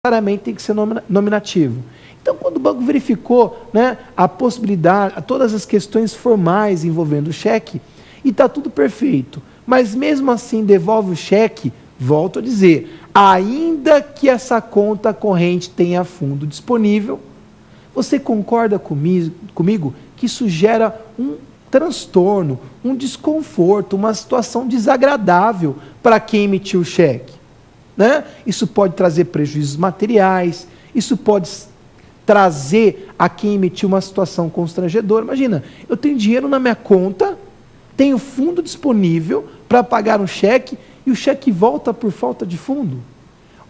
necessariamente tem que ser nominativo. Então, quando o banco verificou, né, a possibilidade, todas as questões formais envolvendo o cheque, e está tudo perfeito, mas mesmo assim devolve o cheque, volto a dizer, ainda que essa conta corrente tenha fundo disponível, você concorda comigo que isso gera um transtorno, um desconforto, uma situação desagradável para quem emitiu o cheque, né? Isso pode trazer prejuízos materiais, isso pode trazer a quem emitiu uma situação constrangedora. Imagina, eu tenho dinheiro na minha conta, tenho fundo disponível para pagar um cheque e o cheque volta por falta de fundo.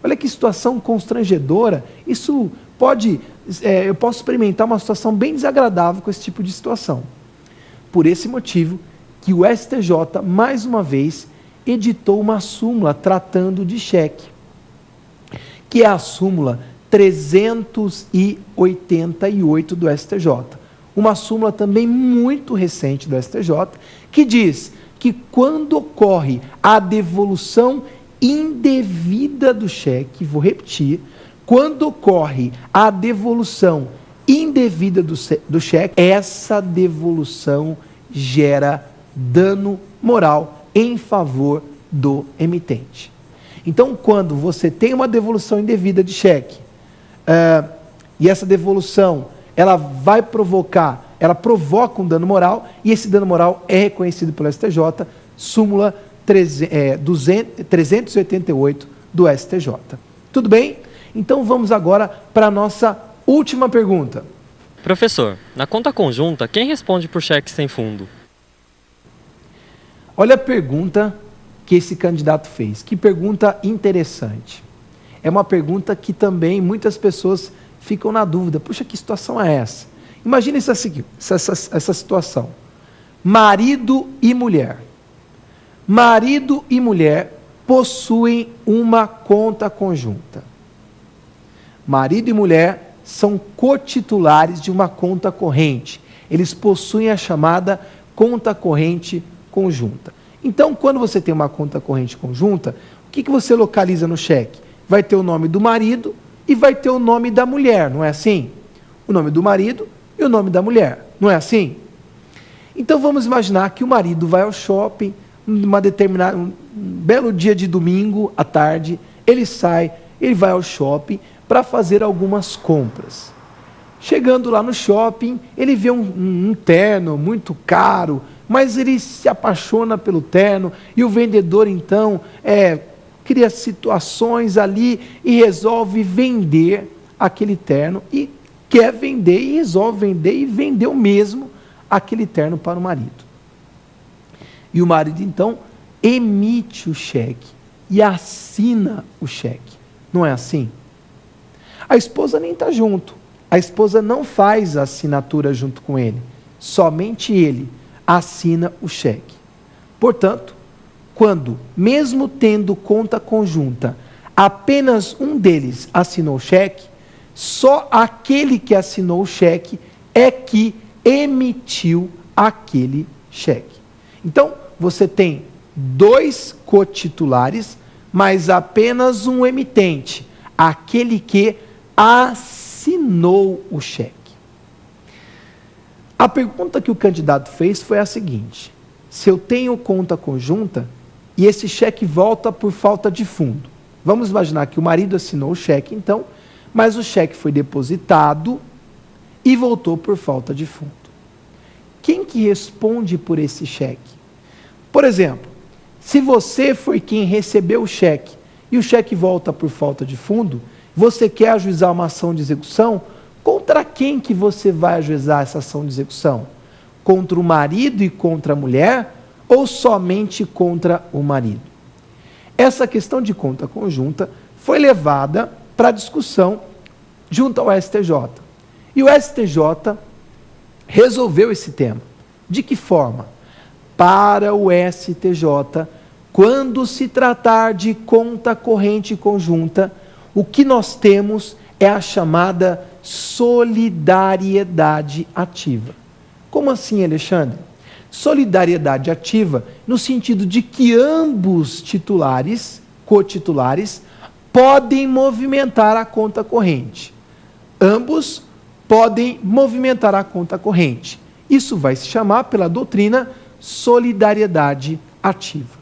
Olha que situação constrangedora. Isso pode, eu posso experimentar uma situação bem desagradável com esse tipo de situação. Por esse motivo que o STJ, mais uma vez, editou uma súmula tratando de cheque, que é a súmula 388 do STJ. Uma súmula também muito recente do STJ, que diz que quando ocorre a devolução indevida do cheque, vou repetir, quando ocorre a devolução indevida do cheque, essa devolução gera dano moral em favor do emitente. Então, quando você tem uma devolução indevida de cheque, e essa devolução, ela provoca um dano moral, e esse dano moral é reconhecido pelo STJ, súmula 388 do STJ. Tudo bem? Então vamos agora para a nossa última pergunta. Professor, na conta conjunta, quem responde por cheque sem fundo? Olha a pergunta que esse candidato fez. Que pergunta interessante. É uma pergunta que também muitas pessoas ficam na dúvida. Puxa, que situação é essa? Imagina essa situação. Marido e mulher. Marido e mulher possuem uma conta conjunta. Marido e mulher são cotitulares de uma conta corrente. Eles possuem a chamada conta corrente conjunta. Então, quando você tem uma conta corrente conjunta, o que você localiza no cheque? Vai ter o nome do marido e vai ter o nome da mulher, não é assim? O nome do marido e o nome da mulher, não é assim? Então, vamos imaginar que o marido vai ao shopping, um belo dia de domingo à tarde, ele vai ao shopping para fazer algumas compras. Chegando lá no shopping, ele vê um terno muito caro, mas ele se apaixona pelo terno e o vendedor então cria situações ali e resolve vender aquele terno e quer vender e resolve vender e vendeu mesmo aquele terno para o marido. E o marido então emite o cheque e assina o cheque. Não é assim? A esposa nem está junto. A esposa não faz a assinatura junto com ele. Somente ele assina o cheque. Portanto, quando, mesmo tendo conta conjunta, apenas um deles assinou o cheque, só aquele que assinou o cheque é que emitiu aquele cheque. Então, você tem dois cotitulares, mas apenas um emitente, aquele que assinou o cheque. A pergunta que o candidato fez foi a seguinte: se eu tenho conta conjunta e esse cheque volta por falta de fundo, vamos imaginar que o marido assinou o cheque então, mas o cheque foi depositado e voltou por falta de fundo. Quem que responde por esse cheque? Por exemplo, se você foi quem recebeu o cheque e o cheque volta por falta de fundo, você quer ajuizar uma ação de execução, contra quem que você vai ajuizar essa ação de execução? Contra o marido e contra a mulher ou somente contra o marido? Essa questão de conta conjunta foi levada para discussão junto ao STJ. E o STJ resolveu esse tema. De que forma? Para o STJ, quando se tratar de conta corrente conjunta, o que nós temos é a chamada solidariedade ativa. Como assim, Alexandre? Solidariedade ativa no sentido de que ambos titulares, cotitulares, podem movimentar a conta corrente. Ambos podem movimentar a conta corrente. Isso vai se chamar, pela doutrina, solidariedade ativa.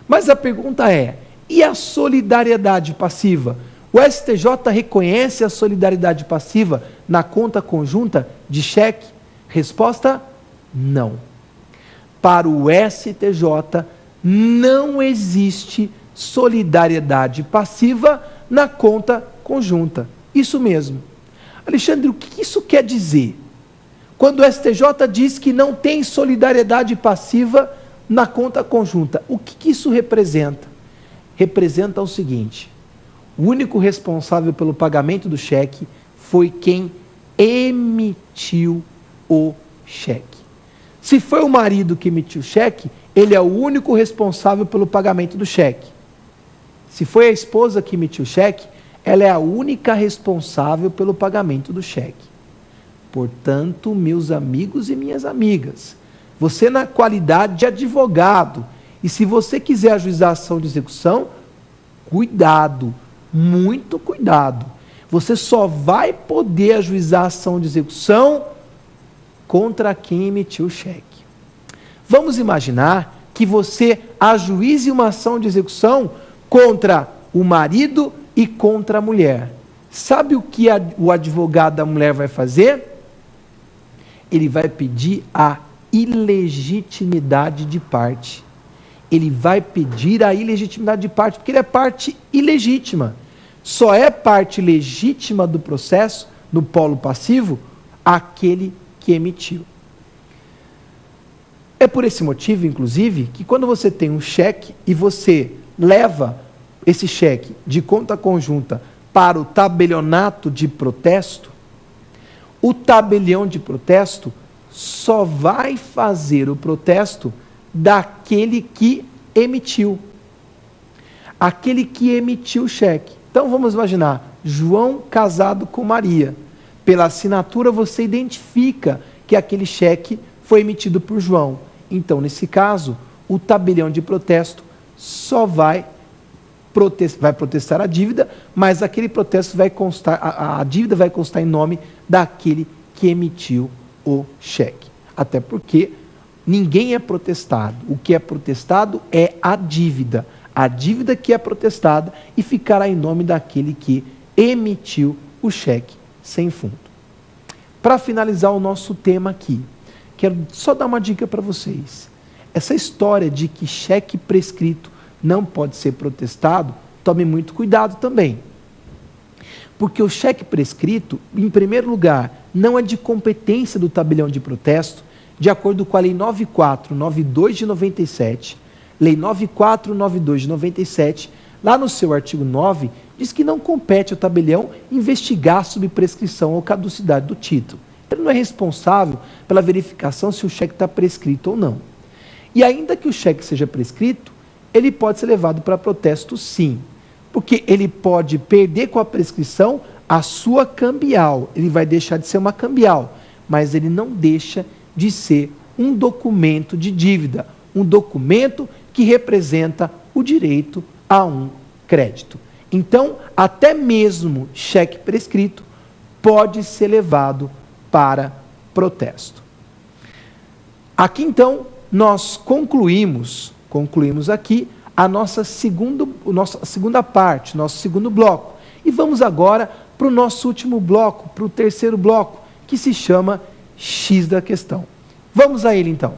Mas a pergunta é, e a solidariedade passiva? O STJ reconhece a solidariedade passiva na conta conjunta de cheque? Resposta, não. Para o STJ, não existe solidariedade passiva na conta conjunta. Isso mesmo. Alexandre, o que isso quer dizer? Quando o STJ diz que não tem solidariedade passiva na conta conjunta, o que isso representa? Representa o seguinte: o único responsável pelo pagamento do cheque foi quem emitiu o cheque. Se foi o marido que emitiu o cheque, ele é o único responsável pelo pagamento do cheque. Se foi a esposa que emitiu o cheque, ela é a única responsável pelo pagamento do cheque. Portanto, meus amigos e minhas amigas, você na qualidade de advogado, e se você quiser ajuizar a ação de execução, cuidado, muito cuidado. Você só vai poder ajuizar a ação de execução contra quem emitiu o cheque. Vamos imaginar que você ajuize uma ação de execução contra o marido e contra a mulher. Sabe o que o advogado da mulher vai fazer? Ele vai pedir a ilegitimidade de parte. Ele vai pedir a ilegitimidade de parte, porque ele é parte ilegítima. Só é parte legítima do processo, no polo passivo, aquele que emitiu. É por esse motivo, inclusive, que quando você tem um cheque e você leva esse cheque de conta conjunta para o tabelionato de protesto, o tabelião de protesto só vai fazer o protesto daquele que emitiu. Aquele que emitiu o cheque. Então vamos imaginar, João casado com Maria. Pela assinatura você identifica que aquele cheque foi emitido por João. Então, nesse caso, o tabelião de protesto só vai protestar a dívida, mas aquele protesto vai constar, a dívida vai constar em nome daquele que emitiu o cheque. Até porque ninguém é protestado. O que é protestado é a dívida. A dívida que é protestada e ficará em nome daquele que emitiu o cheque sem fundo. Para finalizar o nosso tema aqui, quero só dar uma dica para vocês. Essa história de que cheque prescrito não pode ser protestado, tome muito cuidado também. Porque o cheque prescrito, em primeiro lugar, não é de competência do tabelião de protesto, de acordo com a Lei 9492 de 97, Lei 9492 de 97, lá no seu artigo 9, diz que não compete ao tabelião investigar sobre prescrição ou caducidade do título. Ele não é responsável pela verificação se o cheque está prescrito ou não. E ainda que o cheque seja prescrito, ele pode ser levado para protesto sim, porque ele pode perder com a prescrição a sua cambial, ele vai deixar de ser uma cambial, mas ele não deixa de ser um documento de dívida, um documento que representa o direito a um crédito. Então, até mesmo cheque prescrito pode ser levado para protesto. Aqui então, nós concluímos aqui a nossa segunda parte, nosso segundo bloco. E vamos agora para o nosso último bloco, para o terceiro bloco, que se chama X da questão. Vamos a ele então.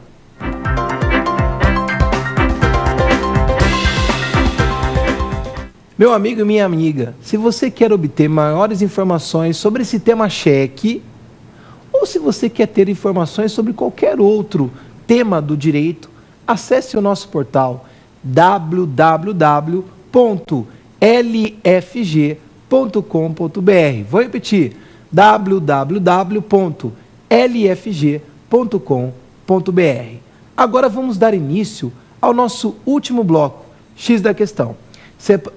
Meu amigo e minha amiga, se você quer obter maiores informações sobre esse tema cheque, ou se você quer ter informações sobre qualquer outro tema do direito, acesse o nosso portal www.lfg.com.br. Vou repetir, www.lfg.com.br. Agora vamos dar início ao nosso último bloco, X da questão.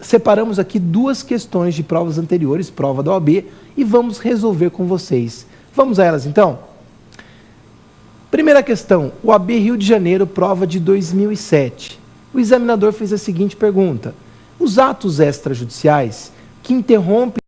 Separamos aqui duas questões de provas anteriores, prova da OAB, e vamos resolver com vocês. Vamos a elas então? Primeira questão, OAB Rio de Janeiro, prova de 2007. O examinador fez a seguinte pergunta: Os atos extrajudiciais que interrompem